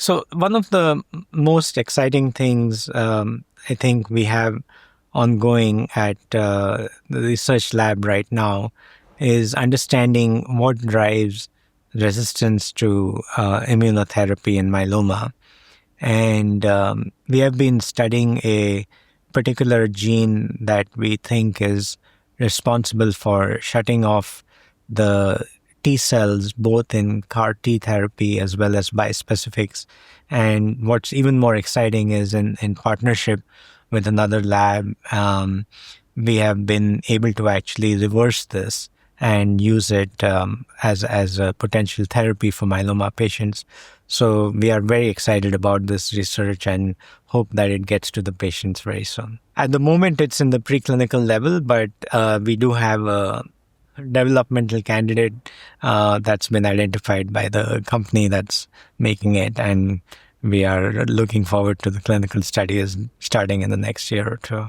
So one of the most exciting things I think we have ongoing at the research lab right now is understanding what drives resistance to immunotherapy in myeloma. And we have been studying a particular gene that we think is responsible for shutting off the T cells, both in CAR T therapy as well as bispecifics. And what's even more exciting is in partnership with another lab, we have been able to actually reverse this and use it as a potential therapy for myeloma patients. So we are very excited about this research and hope that it gets to the patients very soon. At the moment, it's in the preclinical level, but we do have a developmental candidate that's been identified by the company that's making it, and we are looking forward to the clinical studies starting in the next year or two.